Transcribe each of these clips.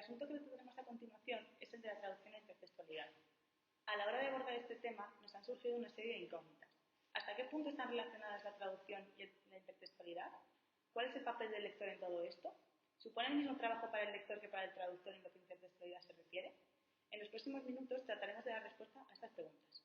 asunto que trataremos a continuación es el de la traducción e intertextualidad. A la hora de abordar este tema nos han surgido una serie de incógnitas. ¿Hasta qué punto están relacionadas la traducción y la intertextualidad? ¿Cuál es el papel del lector en todo esto? ¿Supone el mismo trabajo para el lector que para el traductor en lo que a intertextualidad se refiere? En los próximos minutos trataremos de dar respuesta a estas preguntas.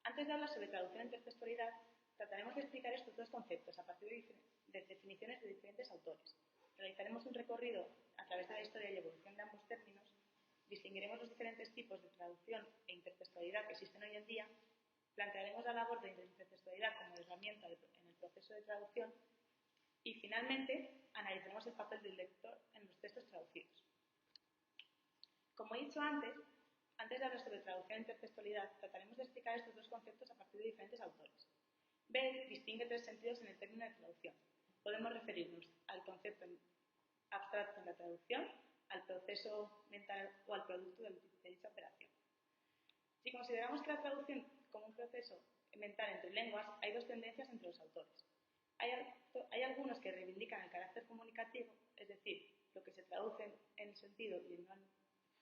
Antes de hablar sobre traducción e intertextualidad, trataremos de explicar estos dos conceptos a partir de definiciones de diferentes autores. Realizaremos un recorrido a través de la historia y evolución de ambos términos, distinguiremos los diferentes tipos de traducción e intertextualidad que existen hoy en día, plantearemos la labor de intertextualidad como herramienta en el proceso de traducción y, finalmente, analizaremos el papel del lector en los textos traducidos. Como he dicho antes de hablar sobre traducción e intertextualidad, trataremos de explicar estos dos conceptos a partir de diferentes autores. Bell distingue tres sentidos en el término de traducción. Podemos referirnos al concepto abstracto en la traducción, al proceso mental o al producto de dicha operación. Si consideramos que la traducción como un proceso mental entre lenguas, hay dos tendencias entre los autores. Hay algunos que reivindican el carácter comunicativo, es decir, lo que se traduce en el sentido y no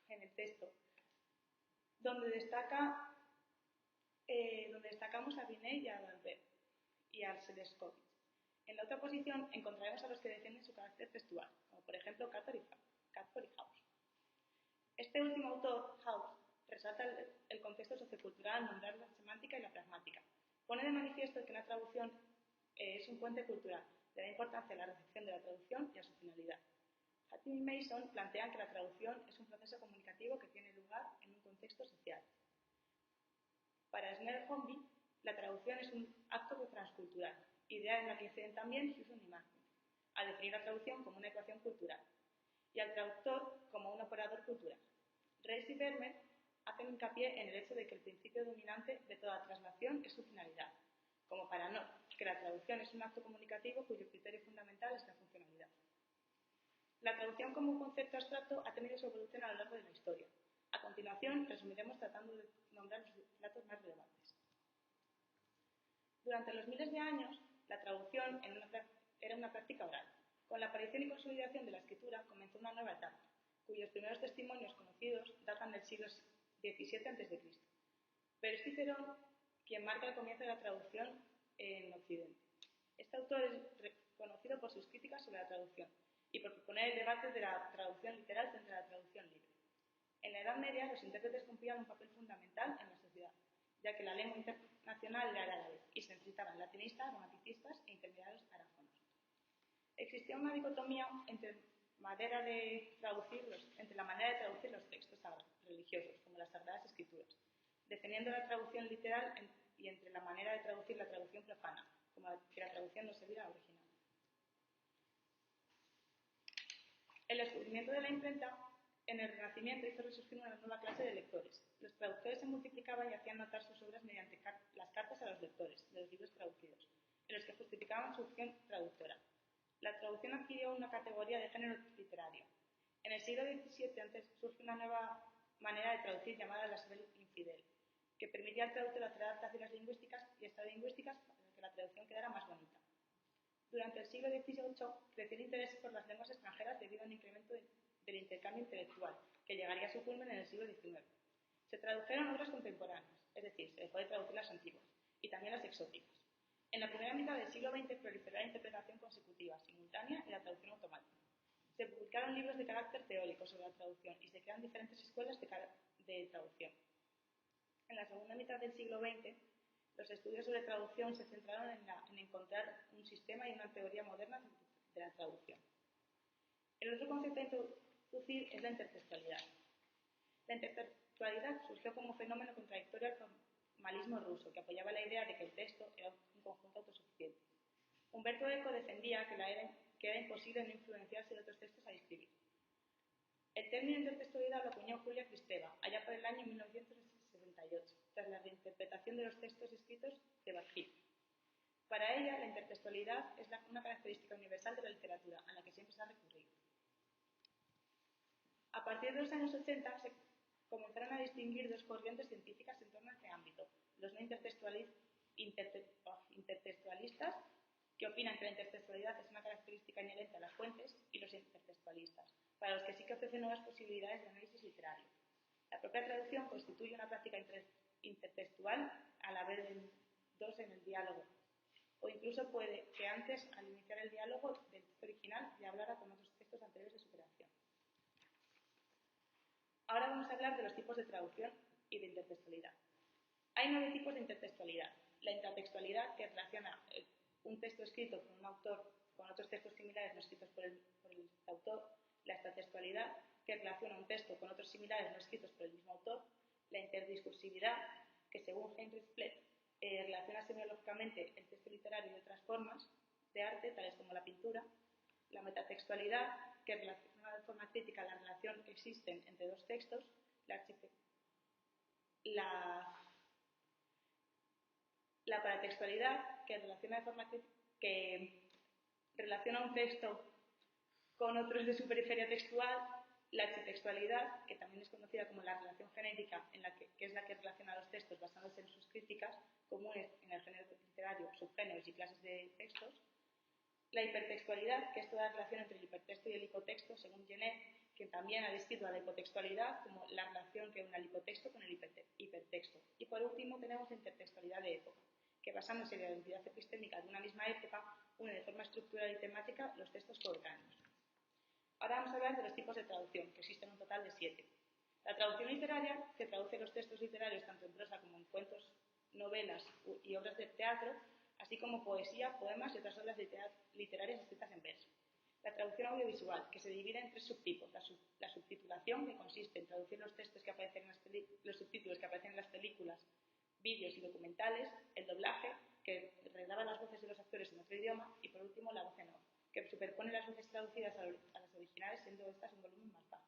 en el texto, donde destacamos a Binet y a D'Alembert y a Seleskovich. En la otra posición encontraremos a los que defienden su carácter textual, como por ejemplo Cadford y House. Este último autor, House, resalta el contexto sociocultural al nombrar la semántica y la pragmática. Pone de manifiesto que una traducción es un puente cultural, le da importancia a la recepción de la traducción y a su finalidad. Hatton y Mason plantean que la traducción es un proceso comunicativo que tiene lugar en un contexto social. Para Snell Hornby, la traducción es un acto transcultural, idea en la que inciden también Hughes y Martin, al definir la traducción como una ecuación cultural, y al traductor como un operador cultural. Reis y Vermeer hacen hincapié en el hecho de que el principio dominante de toda traslación es su finalidad, como para no, que la traducción es un acto comunicativo cuyo criterio fundamental es la funcionalidad. La traducción como un concepto abstracto ha tenido su evolución a lo largo de la historia. A continuación, resumiremos tratando de nombrar los datos más relevantes. Durante los miles de años, la traducción era una práctica oral. Con la aparición y consolidación de la escritura comenzó una nueva etapa, cuyos primeros testimonios conocidos datan del siglo XVII a.C. Pero es Cicerón quien marca el comienzo de la traducción en Occidente. Este autor es conocido por sus críticas sobre la traducción y por proponer el debate de la traducción literal frente a la traducción libre. En la Edad Media, los intérpretes cumplían un papel fundamental en la sociedad, ya que la lengua internacional era el árabe y se necesitaban latinistas, gramaticistas e intermediarios aráfonos. Existía una dicotomía entre la manera de traducir los textos religiosos, como las Sagradas Escrituras, defendiendo la traducción literal y entre la manera de traducir la traducción profana, como que la traducción no serviera al original. El descubrimiento de la imprenta en el Renacimiento hizo resurgir una nueva clase de lectores. Los traductores se multiplicaban y hacían notar sus obras mediante las cartas a los lectores de los libros traducidos, en los que justificaban su opción traductora. La traducción adquirió una categoría de género literario. En el siglo XVII antes surge una nueva manera de traducir llamada la Sabel infidel, que permitía al traductor hacer adaptaciones lingüísticas y extralingüísticas para que la traducción quedara más bonita. Durante el siglo XVIII creció el interés por las lenguas extranjeras debido a un incremento del intercambio intelectual, que llegaría a su culmen en el siglo XIX. Se tradujeron obras contemporáneas, es decir, se dejó de traducir las antiguas, y también las exóticas. En la primera mitad del siglo XX proliferó la interpretación consecutiva, simultánea y la traducción automática. Se publicaron libros de carácter teórico sobre la traducción y se crean diferentes escuelas de traducción. En la segunda mitad del siglo XX, los estudios sobre traducción se centraron en encontrar un sistema y una teoría moderna de la traducción. El otro concepto a introducir es la intertextualidad. La intertextualidad surgió como fenómeno contradictorio al formalismo ruso, que apoyaba la idea de que el texto era un conjunto autosuficiente. Umberto Eco defendía que era imposible no influenciarse de otros textos al escribir. El término intertextualidad lo acuñó Julia Kristeva, allá por el año 1968, tras la reinterpretación de los textos escritos de Bakhtin. Para ella, la intertextualidad es una característica universal de la literatura, a la que siempre se ha recurrido. A partir de los años 80 se comenzaron a distinguir dos corrientes científicas en torno a este ámbito, los no intertextualistas, que opinan que la intertextualidad es una característica inherente a las fuentes, y los intertextualistas, para los que sí que ofrecen nuevas posibilidades de análisis literario. La propia traducción constituye una práctica intertextual al haber dos en el diálogo, o incluso puede que antes, al iniciar el diálogo del texto original, ya hablara con otros textos anteriores de su creación. Ahora vamos a hablar de los tipos de traducción y de intertextualidad. Hay 9 tipos de intertextualidad. La intertextualidad, que relaciona un texto escrito por un autor con otros textos similares no escritos por el autor. La extratextualidad, que relaciona un texto con otros similares no escritos por el mismo autor. La interdiscursividad, que según Heinrich Fleck, relaciona semiológicamente el texto literario y otras formas de arte, tales como la pintura. La metatextualidad, que relaciona de forma crítica la relación que existen entre dos textos. La paratextualidad, que relaciona de forma crítica, que relaciona un texto con otros de su periferia textual. La architextualidad, que también es conocida como la relación genérica, que es la que relaciona los textos basándose en sus críticas comunes en el género literario, subgéneros y clases de textos. La hipertextualidad, que es toda la relación entre el hipertexto y el hipotexto, según Genet, quien también ha descrito a la hipotextualidad como la relación que une al hipotexto con el hipertexto. Y por último tenemos la intertextualidad de época, que basándose en la identidad epistémica de una misma época, une de forma estructural y temática los textos coetáneos. Ahora vamos a hablar de los tipos de traducción, que existen un total de 7. La traducción literaria, que traduce los textos literarios tanto en prosa como en cuentos, novelas y obras de teatro, así como poesía, poemas y otras obras literarias escritas en verso. La traducción audiovisual, que se divide en 3 subtipos. La subtitulación, que consiste en traducir los textos que aparecen en los subtítulos que aparecen en las películas, vídeos y documentales. El doblaje, que regraba las voces de los actores en otro idioma. Y por último, la voz en off, que superpone las voces traducidas a las originales, siendo estas un volumen más bajo.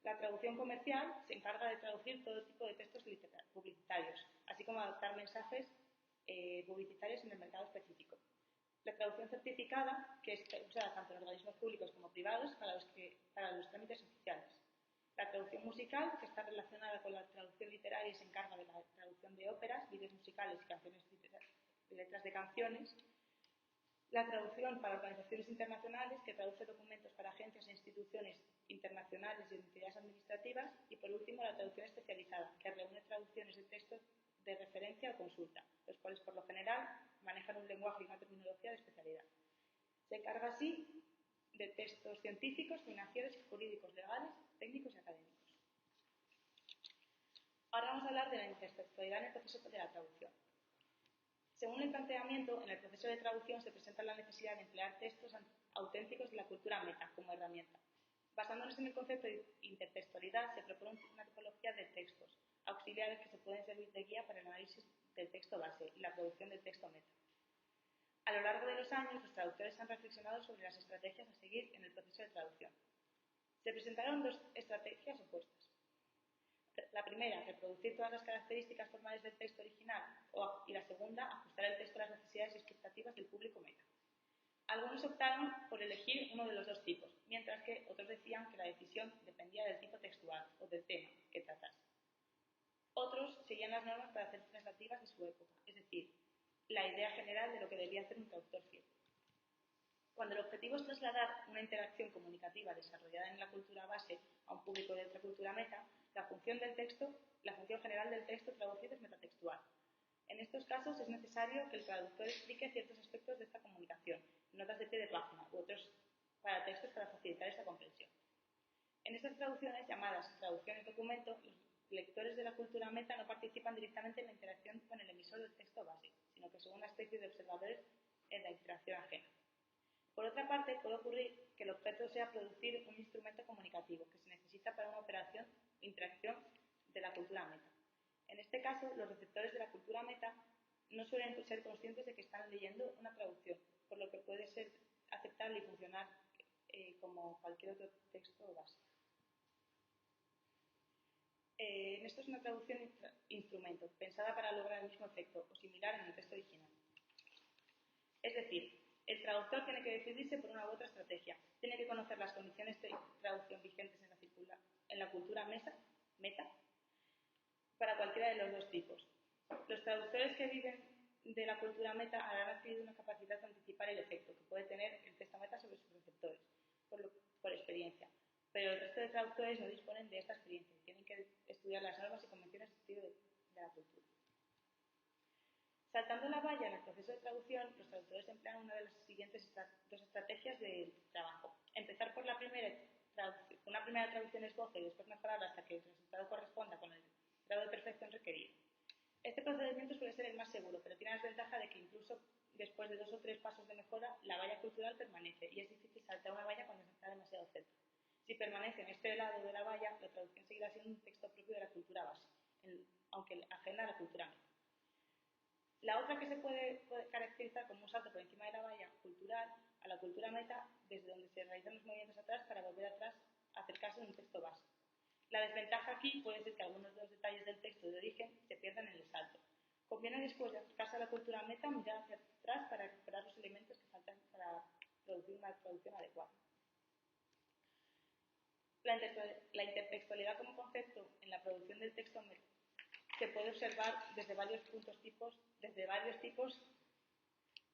La traducción comercial se encarga de traducir todo tipo de textos publicitarios, así como adaptar mensajes publicitarios en el mercado específico. La traducción certificada, que es usada tanto en organismos públicos como privados para los trámites oficiales. La traducción musical, que está relacionada con la traducción literaria y se encarga de la traducción de óperas, vídeos musicales y canciones de letras de canciones. La traducción para organizaciones internacionales, que traduce documentos para agencias e instituciones internacionales y entidades administrativas. Y por último, la traducción especializada, que reúne traducciones de textos de referencia o consulta, los cuales por lo general manejan un lenguaje y una terminología de especialidad. Se encarga así de textos científicos, financieros, jurídicos, legales, técnicos y académicos. Ahora vamos a hablar de la intertextualidad en el proceso de la traducción. Según el planteamiento, en el proceso de traducción se presenta la necesidad de emplear textos auténticos de la cultura meta como herramienta. Basándonos en el concepto de intertextualidad, se propone una tipología de textos auxiliares que se pueden servir de guía para el análisis del texto base y la producción del texto meta. A lo largo de los años, los traductores han reflexionado sobre las estrategias a seguir en el proceso de traducción. Se presentaron 2 estrategias opuestas. La primera, reproducir todas las características formales del texto original, y la segunda, ajustar el texto a las necesidades y expectativas del público meta. Algunos optaron por elegir uno de los 2 tipos, mientras que otros decían que la decisión dependía del tipo textual o del tema que tratase. Otros seguían las normas para hacer translativas de su época, es decir, la idea general de lo que debía hacer un traductor fiel. Cuando el objetivo es trasladar una interacción comunicativa desarrollada en la cultura base a un público de otra cultura meta, la función general del texto traducido es metatextual. En estos casos es necesario que el traductor explique ciertos aspectos de esta comunicación, notas de pie de página u otros paratextos para facilitar esa comprensión. En estas traducciones, llamadas traducciones documento, los lectores de la cultura meta no participan directamente en la interacción con el emisor del texto base, sino que son una especie de observadores en la interacción ajena. Por otra parte, puede ocurrir que el objeto sea producir un instrumento comunicativo que se necesita para una operación o interacción de la cultura meta. En este caso, los receptores de la cultura meta no suelen ser conscientes de que están leyendo una traducción, por lo que puede ser aceptable y funcionar como cualquier otro texto base. Esto es una traducción instrumento, pensada para lograr el mismo efecto o similar en el texto original. Es decir, el traductor tiene que decidirse por una u otra estrategia. Tiene que conocer las condiciones de traducción vigentes en la cultura meta para cualquiera de los 2 tipos. Los traductores que viven de la cultura meta habrán adquirido una capacidad de anticipar el efecto que puede tener el texto meta sobre sus receptores, por experiencia. Pero el resto de traductores no disponen de esta experiencia y tienen que estudiar las normas y convenciones de sentido de la cultura. Saltando la valla en el proceso de traducción, los traductores emplean una de las siguientes dos estrategias de trabajo. Empezar por una primera traducción esbozo y después mejorarla hasta que el resultado corresponda con el grado de perfección requerido. Este procedimiento suele ser el más seguro, pero tiene la desventaja de que incluso después de 2 o 3 pasos de mejora, la valla cultural permanece y es difícil saltar una valla cuando se está demasiado cerca. Si permanece en este lado de la valla, la traducción seguirá siendo un texto propio de la cultura base, aunque ajena a la cultura meta. La otra que se puede caracterizar como un salto por encima de la valla cultural a la cultura meta, desde donde se realizan los movimientos atrás para volver atrás a acercarse en un texto base. La desventaja aquí puede ser que algunos de los detalles del texto de origen se pierdan en el salto. Conviene después de acercarse a la cultura meta mirar hacia atrás para recuperar los elementos que faltan para producir una traducción adecuada. La intertextualidad como concepto en la producción del texto meta se puede observar desde varios tipos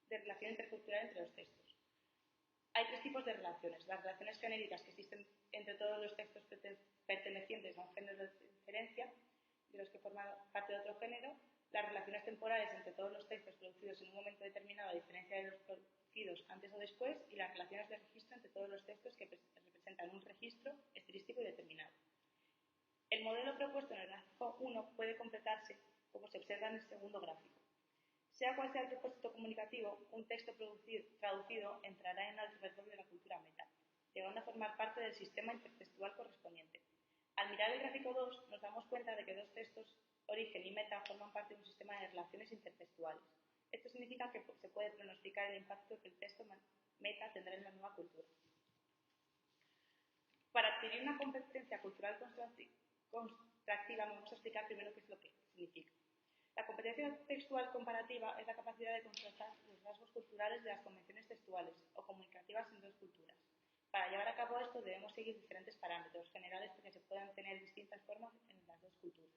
de relación intercultural entre los textos. Hay 3 tipos de relaciones. Las relaciones genéricas que existen entre todos los textos pertenecientes a un género de referencia, de los que forman parte de otro género, las relaciones temporales entre todos los textos producidos en un momento determinado a diferencia de los producidos antes o después, y las relaciones de registro entre todos los textos que representan un registro estilístico y determinado. El modelo propuesto en el gráfico 1 puede completarse como se observa en el segundo gráfico. Sea cual sea el propósito comunicativo, un texto traducido entrará en el repertorio de la cultura meta, llegando a formar parte del sistema intertextual correspondiente. Al mirar el gráfico 2, nos damos cuenta de que 2 textos, origen y meta, forman parte de un sistema de relaciones intertextuales. Esto significa que se puede pronosticar el impacto que el texto meta tendrá en la nueva cultura. Para adquirir una competencia cultural constructiva, vamos a explicar primero qué es lo que significa. La competencia textual comparativa es la capacidad de contrastar los rasgos culturales de las convenciones textuales o comunicativas en 2 culturas. Para llevar a cabo esto debemos seguir diferentes parámetros generales porque se puedan tener distintas formas en las 2 culturas.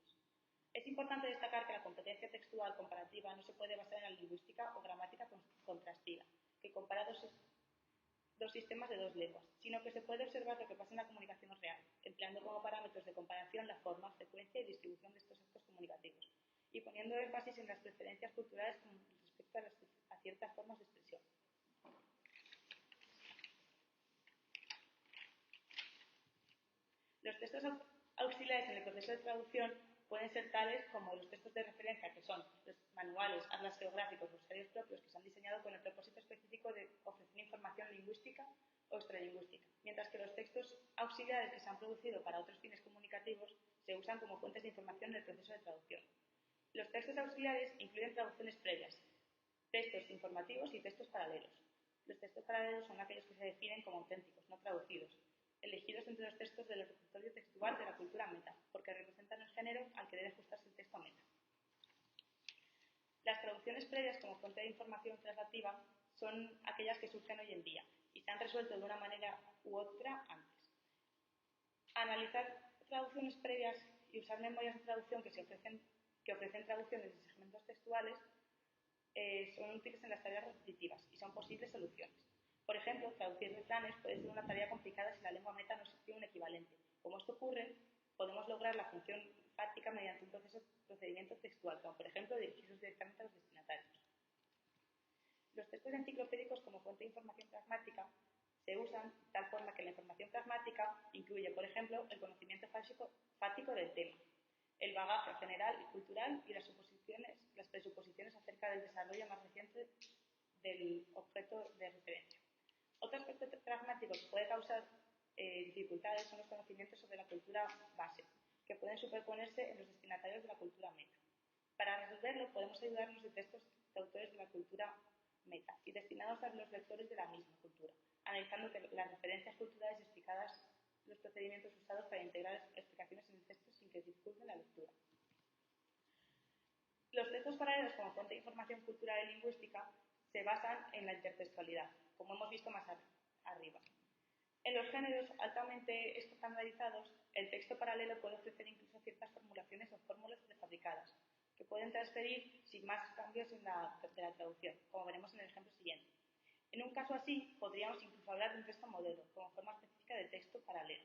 Es importante destacar que la competencia textual comparativa no se puede basar en la lingüística o gramática contrastiva, que compara dos sistemas de 2 lenguas, sino que se puede observar lo que pasa en la comunicación real, empleando como parámetros de comparación la forma, frecuencia y distribución de estos actos comunicativos, y poniendo énfasis en las preferencias culturales con respecto a ciertas formas de expresión. Los textos auxiliares en el proceso de traducción pueden ser tales como los textos de referencia, que son los manuales, atlas geográficos, glosarios propios que se han diseñado con el propósito específico de ofrecer información lingüística o extralingüística, mientras que los textos auxiliares que se han producido para otros fines comunicativos se usan como fuentes de información en el proceso de traducción. Los textos auxiliares incluyen traducciones previas, textos informativos y textos paralelos. Los textos paralelos son aquellos que se definen como auténticos, no traducidos, elegidos entre los textos del repertorio textual de la cultura meta, porque representan el género al que debe ajustarse el texto meta. Las traducciones previas como fuente de información translativa son aquellas que surgen hoy en día y se han resuelto de una manera u otra antes. Analizar traducciones previas y usar memorias de traducción que ofrecen traducciones de segmentos textuales son útiles en las tareas repetitivas y son posibles soluciones. Por ejemplo, traducir refranes puede ser una tarea complicada si la lengua meta no tiene un equivalente. Como esto ocurre, podemos lograr la función fáctica mediante un procedimiento textual, como por ejemplo dirigirlos directamente a los destinatarios. Los textos enciclopédicos como fuente de información pragmática se usan de tal forma que la información pragmática incluye, por ejemplo, el conocimiento fático del tema, el bagaje general y cultural y las presuposiciones acerca del desarrollo más reciente del objeto de referencia. Otro aspecto pragmático que puede causar dificultades son los conocimientos sobre la cultura base, que pueden superponerse en los destinatarios de la cultura meta. Para resolverlo, podemos ayudarnos de textos de autores de la cultura meta y destinados a los lectores de la misma cultura, analizando las referencias culturales explicadas, los procedimientos usados para integrar explicaciones en el texto sin que dificulten la lectura. Los textos paralelos como fuente de información cultural y lingüística se basan en la intertextualidad, como hemos visto más arriba. En los géneros altamente estandarizados, el texto paralelo puede ofrecer incluso ciertas formulaciones o fórmulas prefabricadas, que pueden transferir sin más cambios de la traducción, como veremos en el ejemplo siguiente. En un caso así, podríamos incluso hablar de un texto modelo, como forma específica de texto paralelo.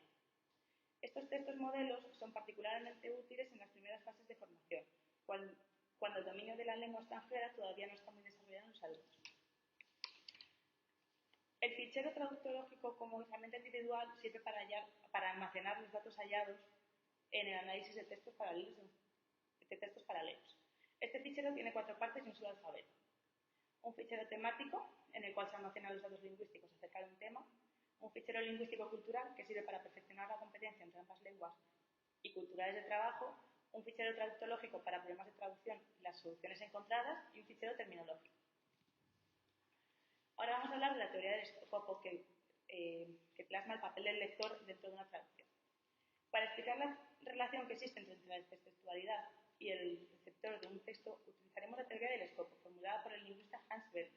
Estos textos modelos son particularmente útiles en las primeras fases de formación, cuando el dominio de la lengua extranjera todavía no está muy desarrollado en los alumnos. El fichero traductológico como herramienta individual sirve para almacenar los datos hallados en el análisis de textos paralelos. Este fichero tiene 4 partes y un solo alfabeto. Un fichero temático, en el cual se almacenan los datos lingüísticos acerca de un tema. Un fichero lingüístico-cultural, que sirve para perfeccionar la competencia entre ambas lenguas y culturales de trabajo. Un fichero traductológico para problemas de traducción y las soluciones encontradas. Y un fichero terminológico. Ahora vamos a hablar de la teoría del escopo que plasma el papel del lector dentro de una traducción. Para explicar la relación que existe entre la textualidad y el receptor de un texto, utilizaremos la teoría del escopo, formulada por el lingüista Hans Weber.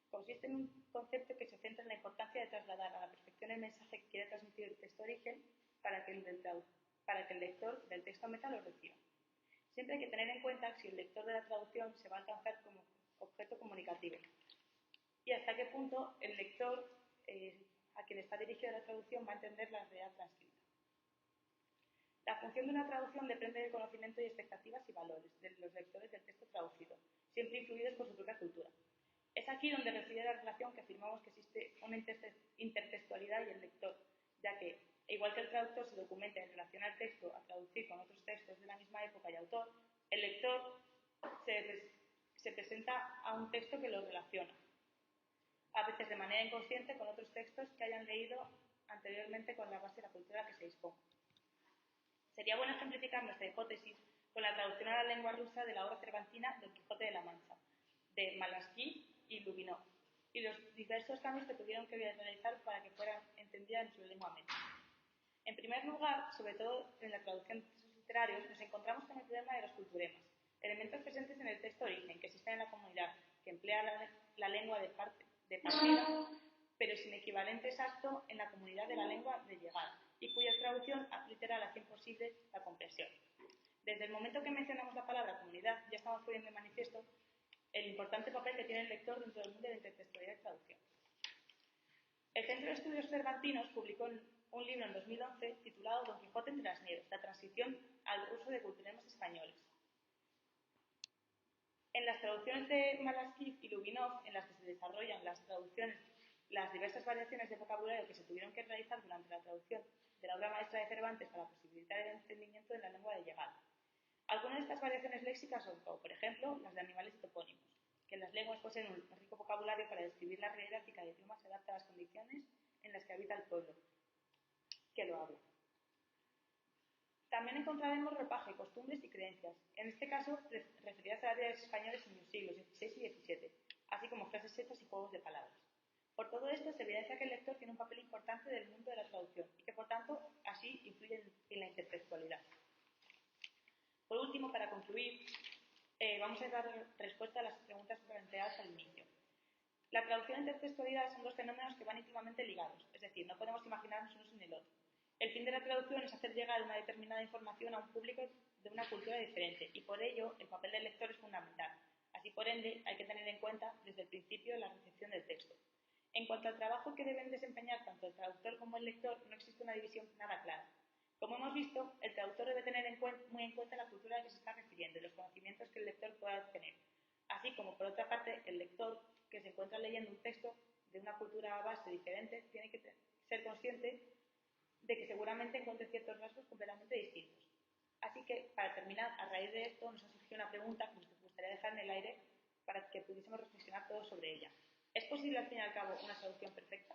Consiste en un concepto que se centra en la importancia de trasladar a la perfección el mensaje que quiere transmitir el texto origen para que el lector del texto meta lo reciba. Siempre hay que tener en cuenta si el lector de la traducción se va a alcanzar como objeto comunicativo y hasta qué punto el lector a quien está dirigida la traducción va a entender la realidad transcrita. La función de una traducción depende del conocimiento y expectativas y valores de los lectores del texto traducido, siempre influidos por su propia cultura. Es aquí donde reside la relación que afirmamos que existe una intertextualidad y el lector, ya que, igual que el traductor se documenta en relación al texto a traducir con otros textos de la misma época y autor, el lector se presenta a un texto que lo relaciona, a veces de manera inconsciente, con otros textos que hayan leído anteriormente con la base de la cultura a la que se disponga. Sería bueno ejemplificar nuestra hipótesis con la traducción a la lengua rusa de la obra cervantina Don Quijote de la Mancha, de Malaspina y Lubinov, y los diversos cambios que tuvieron que realizar para que fuera entendida en su lengua meta. En primer lugar, sobre todo en la traducción de textos literarios, nos encontramos con el problema de los culturemas, elementos presentes en el texto origen, que existen en la comunidad, que emplea la lengua de partida, pero sin equivalente exacto en la comunidad de la lengua de llegada, y cuya traducción hace literal hace imposible la comprensión. Desde el momento que mencionamos la palabra comunidad, ya estamos poniendo de manifiesto el importante papel que tiene el lector dentro del mundo de la intertextualidad y traducción. El Centro de Estudios Cervantinos publicó un libro en 2011 titulado Don Quijote entre las Nieves, la transición al ruso de culturemas españoles. En las traducciones de Malaspina y Lubinov, en las que se desarrollan las diversas variaciones de vocabulario que se tuvieron que realizar durante la traducción de la obra maestra de Cervantes para posibilitar el entendimiento de la lengua de llegada. Algunas de estas variaciones léxicas son, como por ejemplo, las de animales y topónimos, que en las lenguas poseen un rico vocabulario para describir la realidad y cada idioma se adapta a las condiciones en las que habita el pueblo que lo habla. También encontraremos ropaje, costumbres y creencias, en este caso referidas a las realidades españolas en los siglos XVI y XVII, así como frases hechas y juegos de palabras. Por todo esto se evidencia que el lector tiene un papel importante del mundo de la traducción y que, por tanto, así influye en la intertextualidad. Por último, para concluir, vamos a dar respuesta a las preguntas planteadas al inicio. La traducción e intertextualidad son dos fenómenos que van íntimamente ligados, es decir, no podemos imaginarnos uno sin el otro. El fin de la traducción es hacer llegar una determinada información a un público de una cultura diferente y por ello el papel del lector es fundamental. Así, por ende, hay que tener en cuenta desde el principio la recepción del texto. En cuanto al trabajo que deben desempeñar tanto el traductor como el lector, no existe una división nada clara. Como hemos visto, el traductor debe tener muy en cuenta la cultura a la que se está refiriendo y los conocimientos que el lector pueda tener. Así como, por otra parte, el lector que se encuentra leyendo un texto de una cultura base diferente tiene que ser consciente de que seguramente encuentre ciertos rasgos completamente distintos. Así que, para terminar, a raíz de esto nos ha surgido una pregunta que nos gustaría dejar en el aire para que pudiésemos reflexionar todos sobre ella. ¿Es posible, al fin y al cabo, una traducción perfecta?